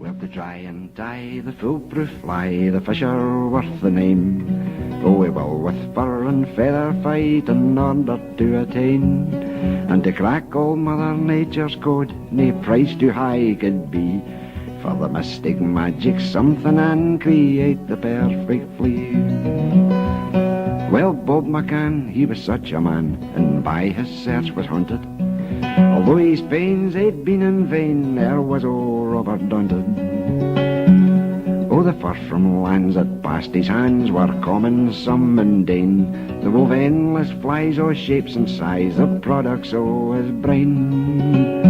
Well, to try and tie the foolproof fly, the fish are worth the name. Oh, we will with fur and feather fight in order to attain, and to crack old Mother Nature's code, nae price too high could be, for the mystic magic something and create the perfect flea. Well, Bob McCann, he was such a man, and by his search was hunted. Although his pains had been in vain, there was old Robert daunted. Oh, the fur from lands that passed his hands were common, some mundane. They wove endless flies o' shapes and size, the products o' his brain.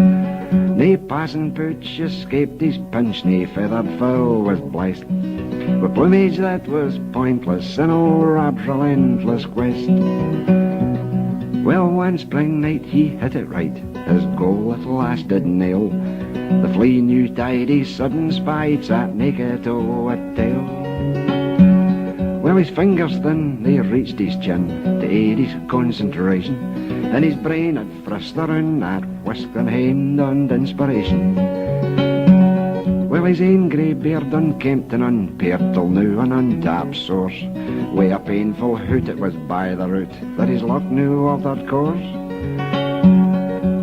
Nae passing pooch escaped his pinch, nae feathered fowl was blessed with plumage that was pointless in old Rob's relentless quest. Well, one spring night he hit it right, his goal at last did nail. The flea knew tide his sudden spite, sat naked o' a tail. Well, his fingers thin, they reached his chin to aid his concentration, and his brain had frisked around that whiskered hand and inspiration. Well, his ain grey beard unkempt and unpared till now an untapped source, wi' a painful hoot it was by the root that his luck knew altered course.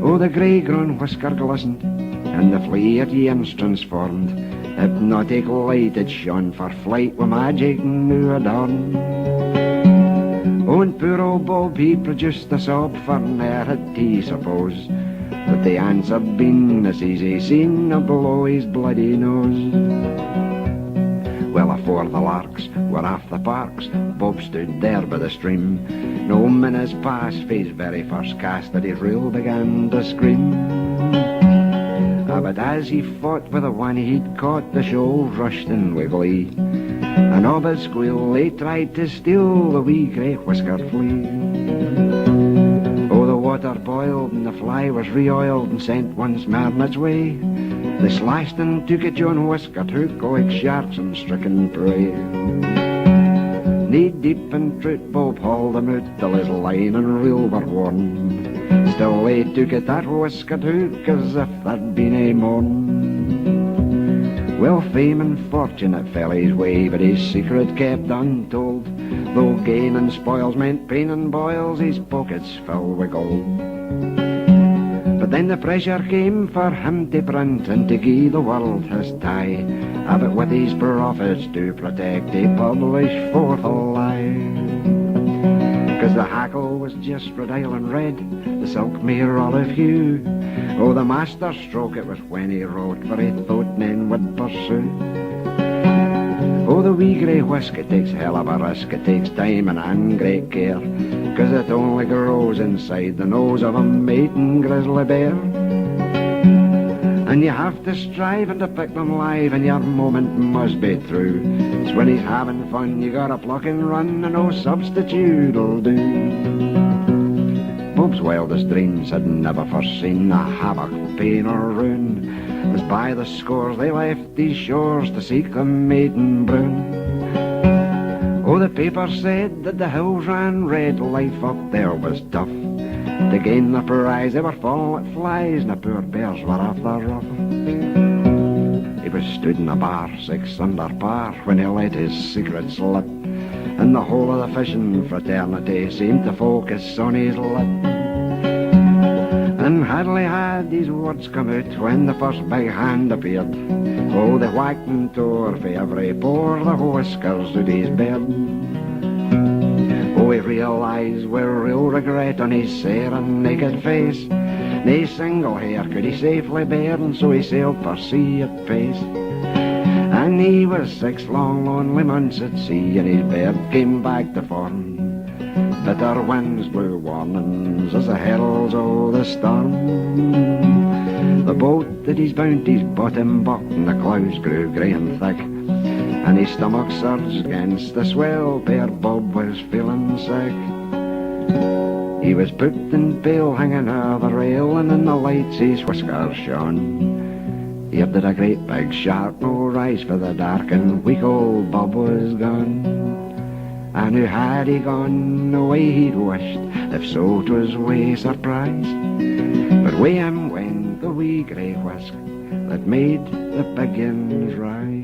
Oh, the grey-grown whisker glistened, and the flea at yearns transformed, hypnotic light it shone for flight with magic new adorned. Oh, and poor old Bob he produced a sob, for ne'er had he supposed that the answer been as easy seen below his bloody nose. Well, afore the larks were off the parks, Bob stood there by the stream. No minutes passed for his very first cast that his reel began to scream. But as he fought with the one he'd caught, the shoals rushed in with glee, and of his squeal they tried to steal the wee grey whiskered flea. Oh, the water boiled and the fly was re-oiled and sent once more on its way. They slashed and took at John Whiskered hook like sharks in stricken prey. Knee-deep in truth, Bob hauled them out till his line and reel were worn. Still they took at that whiskered hook as if there'd been a morn. Well, fame and fortune it fell his way, but his secret kept untold. Though gain and spoils meant pain and boils, his pockets filled with gold. But then the pressure came for him to print and to gie the world his tie, of it with his profits to protect, he published forth a lie. 'Cause the hackle was just red island red, the silk mere olive hue. Oh, the master stroke it was when he wrote, for he thought men would pursue. Oh, the wee grey whisk, it takes hell of a risk, it takes time and great care, 'cause it only grows inside the nose of a maiden grizzly bear. And you have to strive and to pick them live, and your moment must be true. It's when he's having fun you gotta pluck and run, and no substitute'll do. Bob's wildest dreams had never foreseen the havoc, pain or ruin, as by the scores they left these shores to seek the maiden brown. Oh, the paper said that the hills ran red, life up there was tough. To gain the prize they were full at flies, and the poor bears were off the ruff. He was stood in a bar, 6 under par, when he let his secret slip, and the whole of the fishing fraternity seemed to focus on his lip. And hardly had these words come out when the first big hand appeared. Oh, they whacked and tore for every pore the whiskers out his beard. Oh, he realised with real regret on his sere and naked face, nae single hair could he safely bear, and so he sailed for sea at pace. And he was 6 long lonely months at sea, and his bird came back to form. Bitter winds blew warnings as the heralds o' the storm. The boat that he's bound his bottom bucked, and the clouds grew grey and thick, and his stomach surged against the swell. Poor Bob was feeling sick. He was pooped and pale, hanging o'er the rail, and in the lights his whiskers shone. Here did a great big shark no rise for the dark, and weak old Bob was gone. And who had he gone the way he'd wished? If so, 'twas way surprised. But wi' him went the wee grey whisk, that made the pigeons rise.